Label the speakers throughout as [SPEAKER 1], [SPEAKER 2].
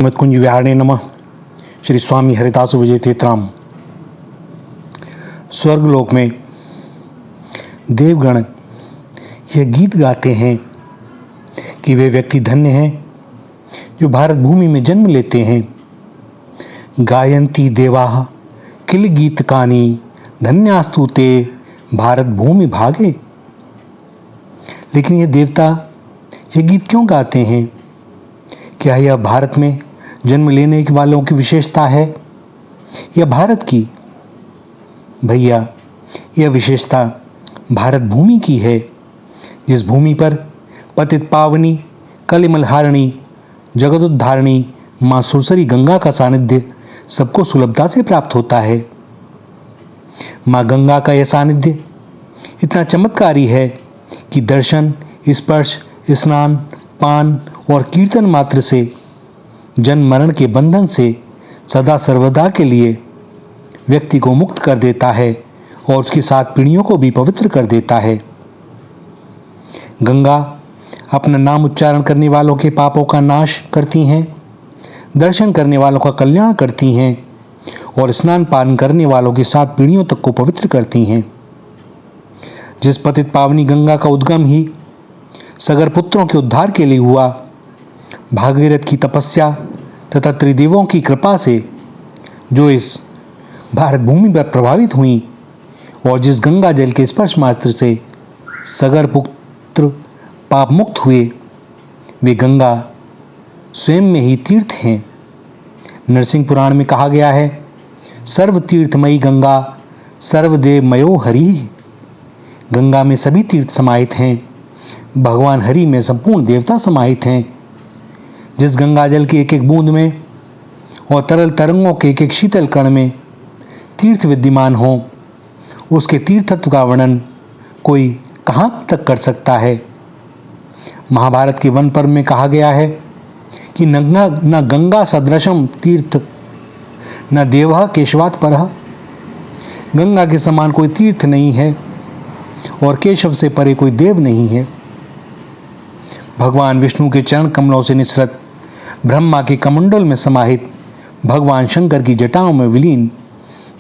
[SPEAKER 1] श्रीमद कुंज विहारिणे नमः। श्री स्वामी हरिदास विजय तीर्थराम। स्वर्गलोक में देवगण यह गीत गाते हैं कि वे व्यक्ति धन्य हैं जो भारत भूमि में जन्म लेते हैं। गायन्ति देवाः किल गीतकानि धन्यास्तु ते भारत भूमि भागे। लेकिन ये देवता ये गीत क्यों गाते हैं? क्या यह भारत में जन्म लेने वालों की विशेषता है या भारत की? भैया, यह विशेषता भारत भूमि की है, जिस भूमि पर पतित पावनी कलिमलहारिणी जगदुद्धारिणी माँ सुरसरी गंगा का सानिध्य सबको सुलभता से प्राप्त होता है। माँ गंगा का यह सानिध्य इतना चमत्कारी है कि दर्शन, स्पर्श, स्नान, पान और कीर्तन मात्र से जन्म मरण के बंधन से सदा सर्वदा के लिए व्यक्ति को मुक्त कर देता है और उसकी 7 पीढ़ियों को भी पवित्र कर देता है। गंगा अपना नाम उच्चारण करने वालों के पापों का नाश करती हैं, दर्शन करने वालों का कल्याण करती हैं और स्नान पान करने वालों की 7 पीढ़ियों तक को पवित्र करती हैं। जिस पतित पावनी गंगा का उद्गम ही सगर पुत्रों के उद्धार के लिए हुआ, भागीरथ की तपस्या तथा त्रिदेवों की कृपा से जो इस भारत भूमि पर प्रभावित हुई और जिस गंगा जल के स्पर्श मात्र से सगर पुत्र पाप मुक्त हुए, वे गंगा स्वयं में ही तीर्थ हैं। नरसिंह पुराण में कहा गया है, सर्व तीर्थमयी गंगा सर्वदेवमयो हरि। गंगा में सभी तीर्थ समाहित हैं, भगवान हरि में संपूर्ण देवता समाहित हैं। जिस गंगा जल की एक एक बूंद में और तरल तरंगों के एक एक शीतल कण में तीर्थ विद्यमान हो, उसके तीर्थत्व का वर्णन कोई कहाँ तक कर सकता है? महाभारत के वन पर्व में कहा गया है कि न गंगा सदृशम तीर्थ न देवः केशवात् परः। गंगा के समान कोई तीर्थ नहीं है और केशव से परे कोई देव नहीं है। भगवान विष्णु के चरण कमलों से निसृत ब्रह्मा के कमंडल में समाहित भगवान शंकर की जटाओं में विलीन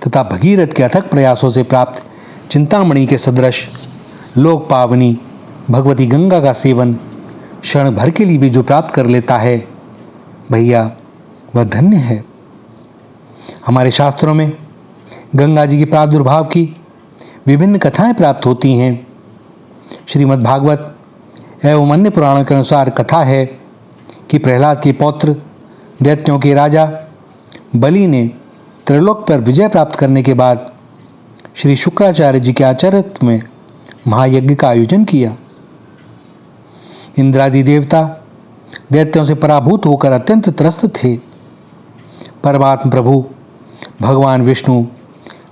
[SPEAKER 1] तथा भगीरथ के अथक प्रयासों से प्राप्त चिंतामणि के सदृश लोक पावनी भगवती गंगा का सेवन क्षण भर के लिए भी जो प्राप्त कर लेता है, भैया वह धन्य है। हमारे शास्त्रों में गंगा जी के प्रादुर्भाव की विभिन्न कथाएं प्राप्त होती हैं। श्रीमद् भागवत एवं अन्य पुराणों के अनुसार कथा है कि प्रहलाद के पौत्र दैत्यों के राजा बलि ने त्रिलोक पर विजय प्राप्त करने के बाद श्री शुक्राचार्य जी के आचार्यत्व में महायज्ञ का आयोजन किया। इंद्रादि देवता दैत्यों से पराभूत होकर अत्यंत त्रस्त थे। परमात्मा प्रभु भगवान विष्णु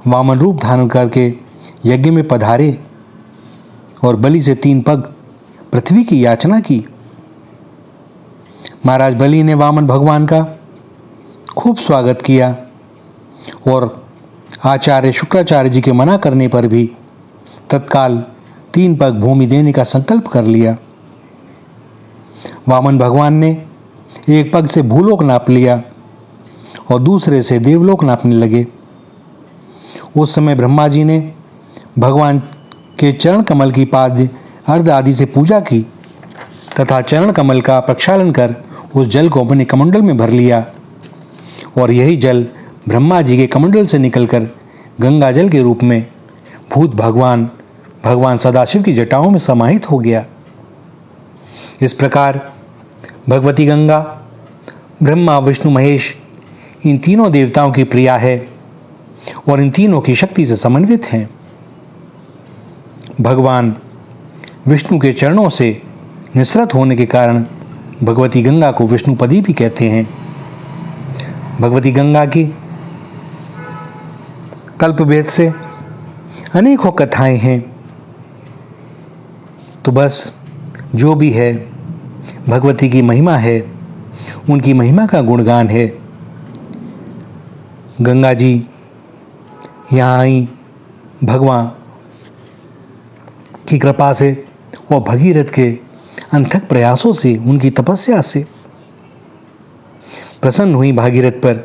[SPEAKER 1] वामन रूप धारण करके यज्ञ में पधारे और बलि से 3 पग पृथ्वी की याचना की। महाराज बलि ने वामन भगवान का खूब स्वागत किया और आचार्य शुक्राचार्य जी के मना करने पर भी तत्काल 3 पग भूमि देने का संकल्प कर लिया। वामन भगवान ने एक पग से भूलोक नाप लिया और दूसरे से देवलोक नापने लगे। उस समय ब्रह्मा जी ने भगवान के चरण कमल की पाद्य अर्ध आदि से पूजा की तथा चरण कमल का प्रक्षालन कर उस जल को अपने कमंडल में भर लिया और यही जल ब्रह्मा जी के कमंडल से निकलकर गंगा जल के रूप में भूत भगवान सदाशिव की जटाओं में समाहित हो गया। इस प्रकार भगवती गंगा ब्रह्मा विष्णु महेश इन तीनों देवताओं की प्रिया है और इन तीनों की शक्ति से समन्वित हैं। भगवान विष्णु के चरणों से निसृत होने के कारण भगवती गंगा को विष्णुपदी भी कहते हैं। भगवती गंगा की कल्पवेद से अनेकों कथाएं हैं। तो बस जो भी है भगवती की महिमा है, उनकी महिमा का गुणगान है। गंगा जी यहाँ आई भगवान की कृपा से और भगीरथ के अनथक प्रयासों से, उनकी तपस्या से प्रसन्न हुई भागीरथ पर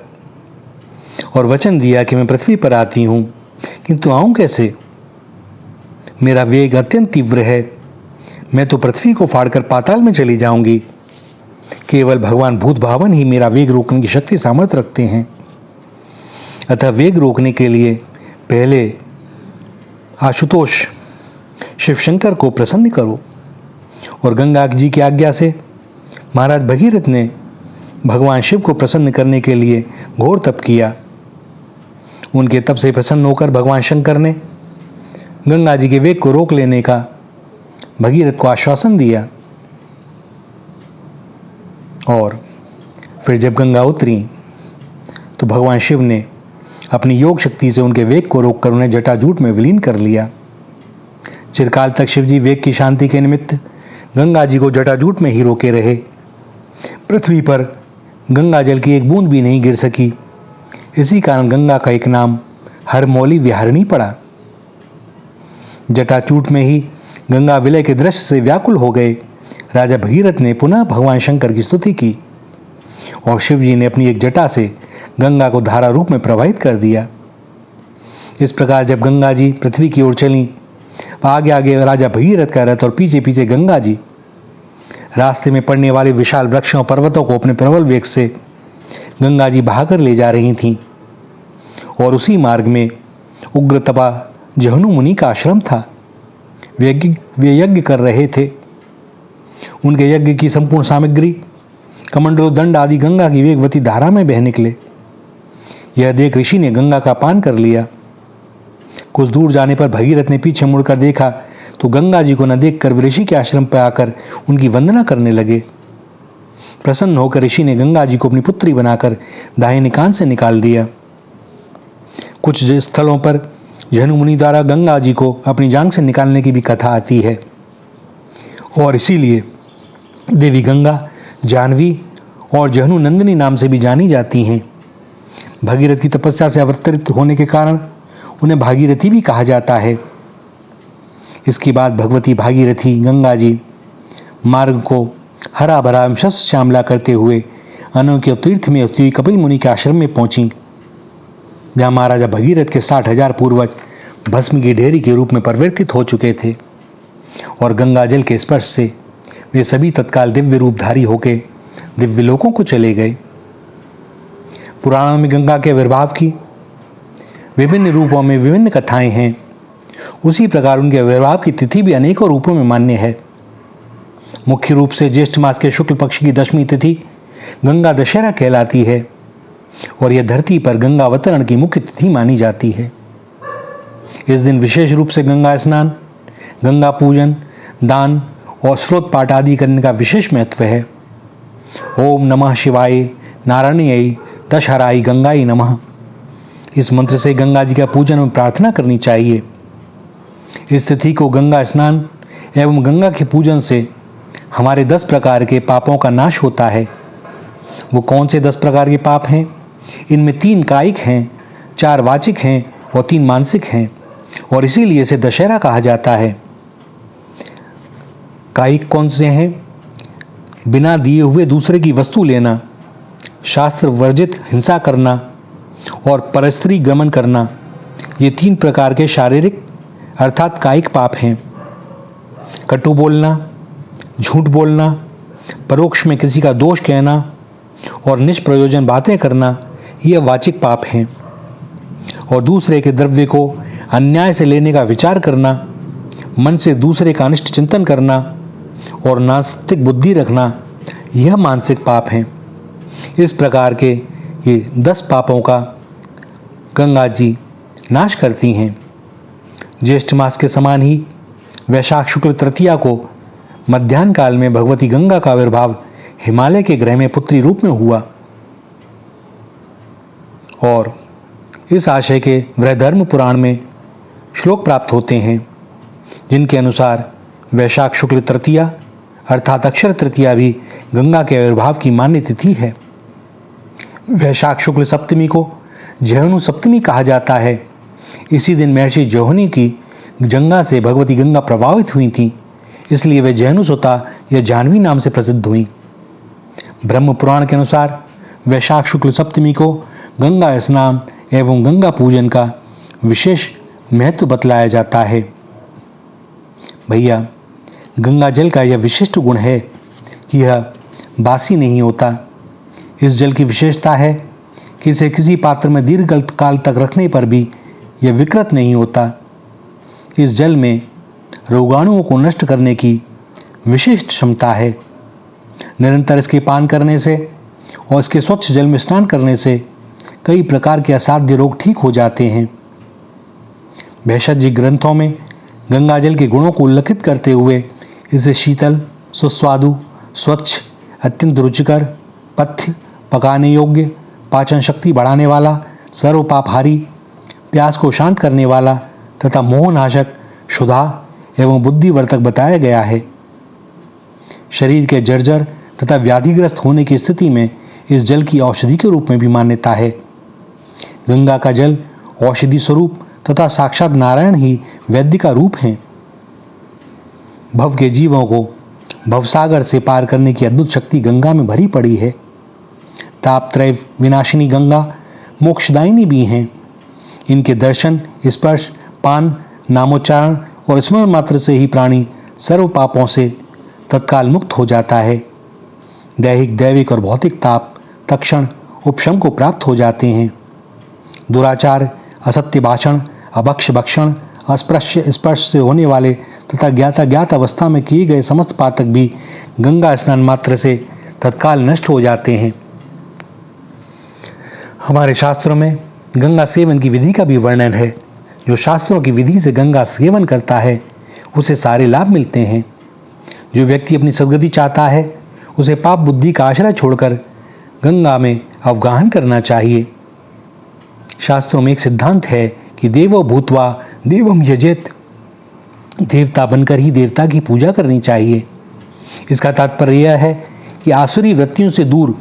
[SPEAKER 1] और वचन दिया कि मैं पृथ्वी पर आती हूँ, किंतु आऊँ कैसे? मेरा वेग अत्यंत तीव्र है, मैं तो पृथ्वी को फाड़कर पाताल में चली जाऊंगी। केवल भगवान भूत भावन ही मेरा वेग रोकने की शक्ति सामर्थ्य रखते हैं। अतः वेग रोकने के लिए पहले आशुतोष शिवशंकर को प्रसन्न करो। और गंगा जी की आज्ञा से महाराज भगीरथ ने भगवान शिव को प्रसन्न करने के लिए घोर तप किया। उनके तप से प्रसन्न होकर भगवान शंकर ने गंगा जी के वेग को रोक लेने का भगीरथ को आश्वासन दिया। और फिर जब गंगा उतरी तो भगवान शिव ने अपनी योग शक्ति से उनके वेग को रोककर उन्हें जटाजूट में विलीन कर लिया। चिरकाल तक शिवजी वेग की शांति के निमित्त गंगा जी को जटाजूट में ही रोके रहे। पृथ्वी पर गंगा जल की एक बूंद भी नहीं गिर सकी। इसी कारण गंगा का एक नाम हरमौली विहारिणी पड़ा। जटाजूट में ही गंगा विलय के दृश्य से व्याकुल हो गए राजा भगीरथ ने पुनः भगवान शंकर की स्तुति की और शिवजी ने अपनी एक जटा से गंगा को धारा रूप में प्रवाहित कर दिया। इस प्रकार जब गंगा जी पृथ्वी की ओर चलीं, आगे आगे राजा भगीरथ का रथ और पीछे पीछे गंगा जी रास्ते में पड़ने वाले विशाल वृक्षों और पर्वतों को अपने प्रबल वेग से गंगा जी बहाकर ले जा रही थीं। और उसी मार्ग में उग्र तपा जहनु मुनि का आश्रम था। वे यज्ञ कर रहे थे। उनके यज्ञ की संपूर्ण सामग्री कमंडलों दंड आदि गंगा की वेगवती धारा में बह निकले। यह देख ऋषि ने गंगा का पान कर लिया। कुछ दूर जाने पर भगीरथ ने पीछे मुड़कर देखा तो गंगा जी को न देखकर ऋषि के आश्रम पर आकर उनकी वंदना करने लगे। प्रसन्न होकर ऋषि ने गंगा जी को अपनी पुत्री बनाकर दाहिने कान से निकाल दिया। कुछ स्थलों पर जहनु मुनि द्वारा गंगा जी को अपनी जांघ से निकालने की भी कथा आती है और इसीलिए देवी गंगा जानवी और जहनु नंदिनी नाम से भी जानी जाती हैं। भगीरथ की तपस्या से अवतरित होने के कारण उन्हें भागीरथी भी कहा जाता है। इसके बाद भगवती भागीरथी गंगा जी मार्ग को हरा भरा शस्य श्यामला करते हुए अनोखे तीर्थ में होती हुई कपिल मुनि के आश्रम में पहुंची, जहाँ महाराजा भगीरथ के 60,000 पूर्वज भस्म की ढेरी के रूप में परिवर्तित हो चुके थे और गंगा जल के स्पर्श से वे सभी तत्काल दिव्य रूपधारी होकर दिव्य लोकों को चले गए। पुराणों में गंगा के आविर्भाव की विभिन्न रूपों में विभिन्न कथाएं हैं। उसी प्रकार उनके आविर्भाव की तिथि भी अनेकों रूपों में मान्य है। मुख्य रूप से ज्येष्ठ मास के शुक्ल पक्ष की दशमी तिथि गंगा दशहरा कहलाती है और यह धरती पर गंगा अवतरण की मुख्य तिथि मानी जाती है। इस दिन विशेष रूप से गंगा स्नान, गंगा पूजन, दान और स्रोत पाठ आदि करने का विशेष महत्व है। ओम नमः शिवाय नारायणीय दशहराय गंगाई नमः। इस मंत्र से गंगा जी का पूजन और प्रार्थना करनी चाहिए। इस तिथि को गंगा स्नान एवं गंगा के पूजन से हमारे 10 प्रकार के पापों का नाश होता है। वो कौन से 10 प्रकार के पाप हैं? इनमें 3 कायिक हैं, 4 वाचिक हैं और 3 मानसिक हैं और इसीलिए इसे दशहरा कहा जाता है। कायिक कौन से हैं? बिना दिए हुए दूसरे की वस्तु लेना, शास्त्र वर्जित हिंसा करना और परस्त्री गमन करना, ये 3 प्रकार के शारीरिक अर्थात कायिक पाप हैं। कटु बोलना, झूठ बोलना, परोक्ष में किसी का दोष कहना और निष्प्रयोजन बातें करना, ये वाचिक पाप हैं। और दूसरे के द्रव्य को अन्याय से लेने का विचार करना, मन से दूसरे का अनिष्ट चिंतन करना और नास्तिक बुद्धि रखना, यह मानसिक पाप हैं। इस प्रकार के ये 10 पापों का गंगा जी नाश करती हैं। ज्येष्ठ मास के समान ही वैशाख शुक्ल तृतीया को मध्याह्न काल में भगवती गंगा का आविर्भाव हिमालय के ग्रह में पुत्री रूप में हुआ और इस आशय के वृहधर्म पुराण में श्लोक प्राप्त होते हैं, जिनके अनुसार वैशाख शुक्ल तृतीया अर्थात अक्षर तृतीया भी गंगा के आविर्भाव की मान्य तिथि है। वैशाख शुक्ल सप्तमी को जहनु सप्तमी कहा जाता है। इसी दिन महर्षि जोहनी की गंगा से भगवती गंगा प्रभावित हुई थी, इसलिए वे जहनुसुता या जानवी नाम से प्रसिद्ध हुई। ब्रह्म पुराण के अनुसार वैशाख शुक्ल सप्तमी को गंगा स्नान एवं गंगा पूजन का विशेष महत्व बतलाया जाता है। भैया, गंगा जल का यह विशिष्ट गुण है कि यह बासी नहीं होता। इस जल की विशेषता है कि इसे किसी पात्र में दीर्घ काल तक रखने पर भी यह विकृत नहीं होता। इस जल में रोगाणुओं को नष्ट करने की विशिष्ट क्षमता है। निरंतर इसके पान करने से और इसके स्वच्छ जल में स्नान करने से कई प्रकार के असाध्य रोग ठीक हो जाते हैं। भेषज जी ग्रंथों में गंगा जल के गुणों को उल्लेखित करते हुए इसे शीतल, सुस्वादु, स्वच्छ, अत्यंत रुचिकर, पथ्य, पकाने योग्य, पाचन शक्ति बढ़ाने वाला, सर्वपापहारी, प्यास को शांत करने वाला तथा मोहनाशक, क्षुधा एवं बुद्धिवर्धक बताया गया है। शरीर के जर्जर तथा व्याधिग्रस्त होने की स्थिति में इस जल की औषधि के रूप में भी मान्यता है। गंगा का जल औषधि स्वरूप तथा साक्षात नारायण ही वैद्य का रूप है। भव के जीवों को भवसागर से पार करने की अद्भुत शक्ति गंगा में भरी पड़ी है। तापत्रय विनाशिनी गंगा मोक्षदायिनी भी हैं। इनके दर्शन, स्पर्श, पान, नामोच्चारण और स्मरण मात्र से ही प्राणी सर्व पापों से तत्काल मुक्त हो जाता है। दैहिक, दैविक और भौतिक ताप तत्क्षण उपशम को प्राप्त हो जाते हैं। दुराचार, असत्य भाषण, अभक्ष भक्षण, अस्पृश्य स्पर्श से होने वाले तथा ज्ञात अवस्था में किए गए समस्त पातक भी गंगा स्नान मात्र से तत्काल नष्ट हो जाते हैं। हमारे शास्त्रों में गंगा सेवन की विधि का भी वर्णन है। जो शास्त्रों की विधि से गंगा सेवन करता है उसे सारे लाभ मिलते हैं। जो व्यक्ति अपनी सद्गति चाहता है उसे पाप बुद्धि का आश्रय छोड़कर गंगा में अवगाहन करना चाहिए। शास्त्रों में एक सिद्धांत है कि देवो भूत्वा देवम यजेत, देवता बनकर ही देवता की पूजा करनी चाहिए। इसका तात्पर्य यह है कि आसुरी वृत्तियों से दूर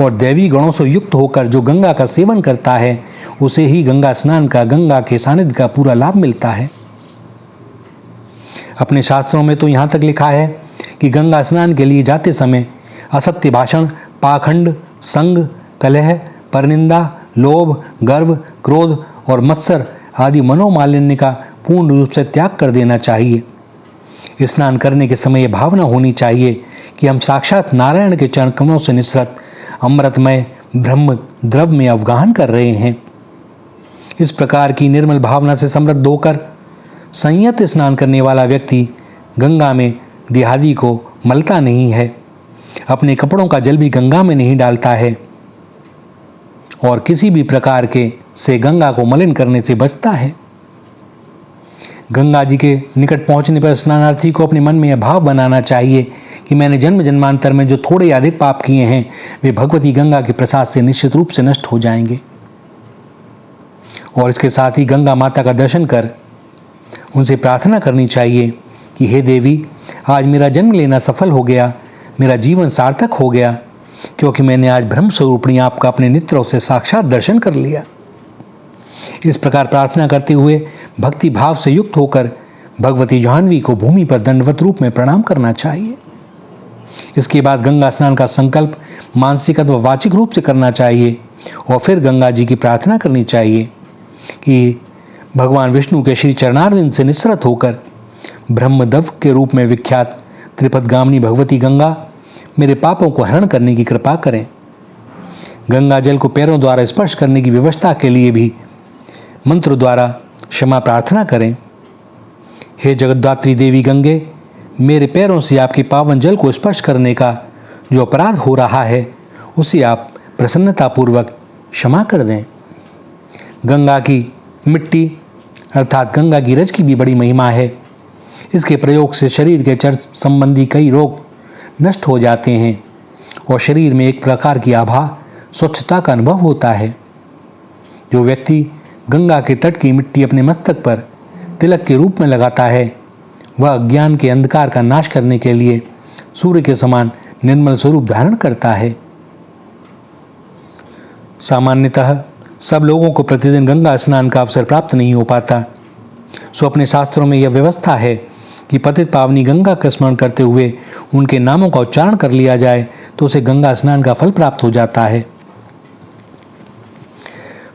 [SPEAKER 1] और दैवी गणों से युक्त होकर जो गंगा का सेवन करता है उसे ही गंगा स्नान का, गंगा के सानिध्य का पूरा लाभ मिलता है। अपने शास्त्रों में तो यहाँ तक लिखा है कि गंगा स्नान के लिए जाते समय असत्य भाषण, पाखंड, संग, कलह, परनिंदा, लोभ, गर्व, क्रोध और मत्सर आदि मनोमालिन्य का पूर्ण रूप से त्याग कर देना चाहिए। स्नान करने के समय यह भावना होनी चाहिए कि हम साक्षात नारायण के चरण कमलों से निसृत अमृतमय ब्रह्म द्रव में अवगाहन कर रहे हैं। इस प्रकार की निर्मल भावना से समृद्ध होकर संयत स्नान करने वाला व्यक्ति गंगा में देहादि को मलता नहीं है, अपने कपड़ों का जल भी गंगा में नहीं डालता है और किसी भी प्रकार के से गंगा को मलिन करने से बचता है। गंगा जी के निकट पहुंचने पर स्नानार्थी को अपने मन में यह भाव बनाना चाहिए कि मैंने जन्म जन्मांतर में जो थोड़े या अधिक पाप किए हैं वे भगवती गंगा के प्रसाद से निश्चित रूप से नष्ट हो जाएंगे। और इसके साथ ही गंगा माता का दर्शन कर उनसे प्रार्थना करनी चाहिए कि हे देवी, आज मेरा जन्म लेना सफल हो गया, मेरा जीवन सार्थक हो गया, क्योंकि मैंने आज ब्रह्म स्वरूपिणी आपका अपने नेत्रों से साक्षात दर्शन कर लिया। इस प्रकार प्रार्थना करते हुए भक्ति भाव से युक्त होकर भगवती जाह्नवी को भूमि पर दंडवत रूप में प्रणाम करना चाहिए। इसके बाद गंगा स्नान का संकल्प मानसिक अथवा वाचिक रूप से करना चाहिए और फिर गंगा जी की प्रार्थना करनी चाहिए कि भगवान विष्णु के श्री चरणारविंद से निसृत होकर ब्रह्मदव के रूप में विख्यात त्रिपदगामिनी भगवती गंगा मेरे पापों को हरण करने की कृपा करें। गंगा जल को पैरों द्वारा स्पर्श करने की व्यवस्था के लिए भी मंत्र द्वारा क्षमा प्रार्थना करें। हे जगद्धात्री देवी गंगे, मेरे पैरों से आपके पावन जल को स्पर्श करने का जो अपराध हो रहा है उसे आप प्रसन्नतापूर्वक क्षमा कर दें। गंगा की मिट्टी अर्थात गंगा की रज की भी बड़ी महिमा है। इसके प्रयोग से शरीर के चर्म संबंधी कई रोग नष्ट हो जाते हैं और शरीर में एक प्रकार की आभा, स्वच्छता का अनुभव होता है। जो व्यक्ति गंगा के तट की मिट्टी अपने मस्तक पर तिलक के रूप में लगाता है वह अज्ञान के अंधकार का नाश करने के लिए सूर्य के समान निर्मल स्वरूप धारण करता है। सामान्यतः सब लोगों को प्रतिदिन गंगा स्नान का अवसर प्राप्त नहीं हो पाता, सो अपने शास्त्रों में यह व्यवस्था है कि पतित पावनी गंगा का स्मरण करते हुए उनके नामों का उच्चारण कर लिया जाए तो उसे गंगा स्नान का फल प्राप्त हो जाता है।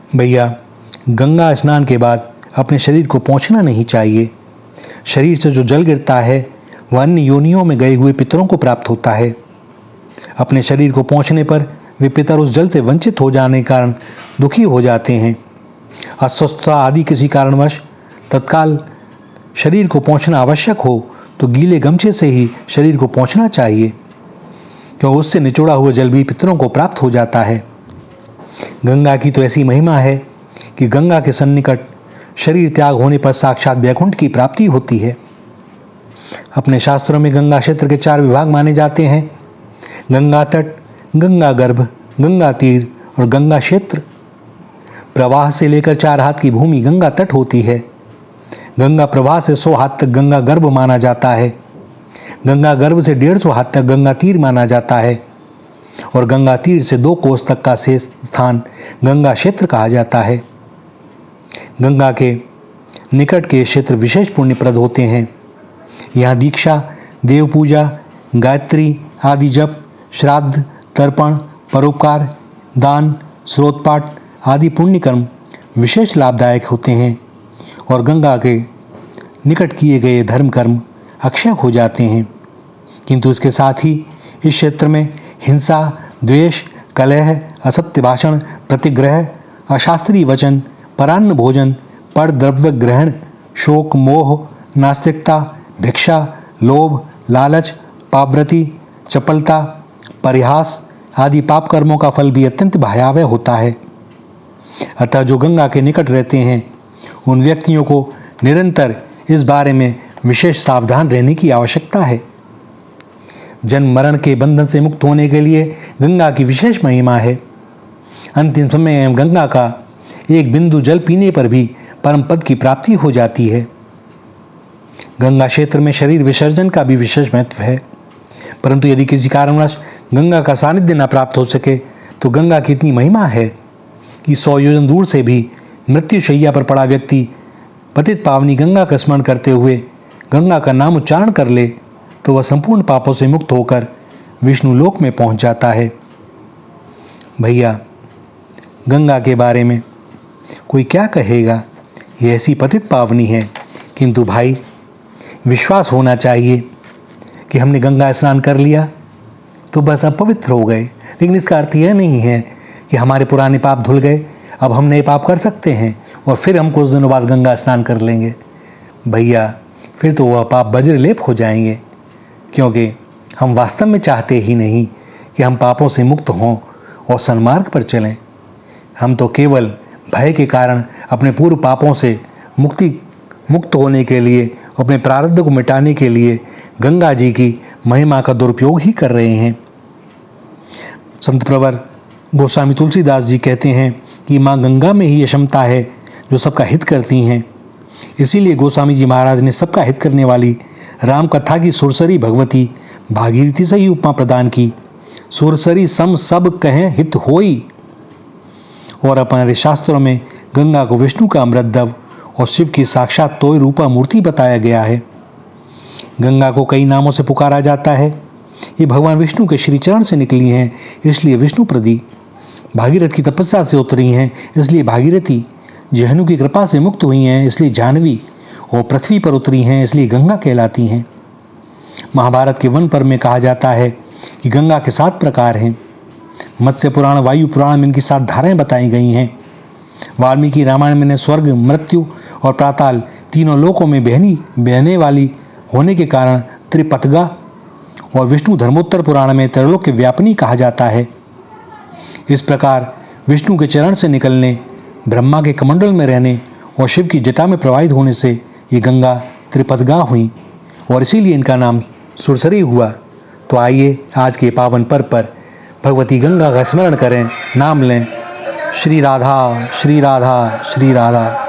[SPEAKER 1] भैया, गंगा स्नान के बाद अपने शरीर को पोंछना नहीं चाहिए। शरीर से जो जल गिरता है वह अन्य योनियों में गए हुए पितरों को प्राप्त होता है। अपने शरीर को पोंछने पर वे पितर उस जल से वंचित हो जाने के कारण दुखी हो जाते हैं। अस्वस्थता आदि किसी कारणवश तत्काल शरीर को पोंछना आवश्यक हो तो गीले गमछे से ही शरीर को पोंछना चाहिए, क्योंकि उससे निचोड़ा हुआ जल भी पितरों को प्राप्त हो जाता है। गंगा की तो ऐसी महिमा है कि गंगा के सन्निकट शरीर त्याग होने पर साक्षात वैकुंठ की प्राप्ति होती है। अपने शास्त्रों में गंगा क्षेत्र के 4 विभाग माने जाते हैं: गंगा तट, गंगा गर्भ, गंगा तीर और गंगा क्षेत्र। प्रवाह से लेकर 4 हाथ की भूमि गंगा तट होती है। गंगा प्रवाह से 100 हाथ तक गंगा गर्भ माना जाता है। गंगा गर्भ से 150 हाथ तक गंगा तीर माना जाता है और गंगा तीर से 2 कोस तक का शेष स्थान गंगा क्षेत्र कहा जाता है। गंगा के निकट के क्षेत्र विशेष पुण्यप्रद होते हैं। यहाँ दीक्षा, देव पूजा, गायत्री आदि जप, श्राद्ध, तर्पण, परोपकार, दान, स्रोतपाठ आदि पुण्य कर्म विशेष लाभदायक होते हैं और गंगा के निकट किए गए धर्म कर्म अक्षय हो जाते हैं। किंतु इसके साथ ही इस क्षेत्र में हिंसा, द्वेष, कलह, असत्य भाषण, प्रतिग्रह, अशास्त्रीय वचन, परान्न भोजन, पर द्रव्य ग्रहण, शोक, मोह, नास्तिकता, भिक्षा, लोभ, लालच, पापव्रति, चपलता, परिहास आदि पाप कर्मों का फल भी अत्यंत भयावह होता है। अतः जो गंगा के निकट रहते हैं उन व्यक्तियों को निरंतर इस बारे में विशेष सावधान रहने की आवश्यकता है। जन्म मरण के बंधन से मुक्त होने के लिए गंगा की विशेष महिमा है। अंतिम समय में गंगा का एक बिंदु जल पीने पर भी परम पद की प्राप्ति हो जाती है। गंगा क्षेत्र में शरीर विसर्जन का भी विशेष महत्व है, परंतु यदि किसी कारणवश गंगा का सानिध्य न प्राप्त हो सके तो गंगा की इतनी महिमा है कि 100 योजन दूर से भी मृत्यु शैया पर पड़ा व्यक्ति पतित पावनी गंगा का स्मरण करते हुए गंगा का नाम उच्चारण कर ले तो वह संपूर्ण पापों से मुक्त होकर विष्णु लोक में पहुंच जाता है। भैया, गंगा के बारे में कोई क्या कहेगा, ये ऐसी पतित पावनी है, किंतु भाई विश्वास होना चाहिए कि हमने गंगा स्नान कर लिया तो बस अब पवित्र हो गए। लेकिन इसका अर्थ यह नहीं है कि हमारे पुराने पाप धुल गए, अब हम नए पाप कर सकते हैं और फिर हम कुछ दिनों बाद गंगा स्नान कर लेंगे। भैया, फिर तो वह पाप वज्रलेप हो जाएंगे, क्योंकि हम वास्तव में चाहते ही नहीं कि हम पापों से मुक्त हों और सन्मार्ग पर चलें। हम तो केवल भय के कारण अपने पूर्व पापों से मुक्त होने के लिए, अपने प्रारब्ध को मिटाने के लिए गंगा जी की महिमा का दुरुपयोग ही कर रहे हैं। संत प्रवर गोस्वामी तुलसीदास जी कहते हैं कि माँ गंगा में ही यह क्षमता है जो सबका हित करती हैं। इसीलिए गोस्वामी जी महाराज ने सबका हित करने वाली राम कथा की सुरसरी भगवती भागीरथी से ही उपमा प्रदान की। सुरसरी सम सब कहें हित होई। और अपने शास्त्रों में गंगा को विष्णु का अमृतद्रव और शिव की साक्षात तोय रूपा मूर्ति बताया गया है। गंगा को कई नामों से पुकारा जाता है। ये भगवान विष्णु के श्री चरण से निकली हैं, इसलिए विष्णु प्रदी। भागीरथ की तपस्या से उतरी हैं, इसलिए भागीरथी। जहनु की कृपा से मुक्त हुई हैं, इसलिए जाह्नवी। और पृथ्वी पर उतरी हैं, इसलिए गंगा कहलाती हैं। महाभारत के वन पर्व में कहा जाता है कि गंगा के 7 प्रकार हैं। मत्स्य पुराण, वायु पुराण में इनकी 7 धाराएं बताई गई हैं। वाल्मीकि रामायण में स्वर्ग, मृत्यु और पाताल तीनों लोकों में बहने वाली होने के कारण त्रिपथगा, और विष्णु धर्मोत्तर पुराण में त्रैलोक के व्यापिनी कहा जाता है। इस प्रकार विष्णु के चरण से निकलने, ब्रह्मा के कमंडल में रहने और शिव की जटा में प्रवाहित होने से ये गंगा त्रिपथगा हुई और इसीलिए इनका नाम सुरसरी हुआ। तो आइए आज के पावन पर्व पर भगवती गंगा का स्मरण करें, नाम लें। श्री राधा, श्री राधा, श्री राधा।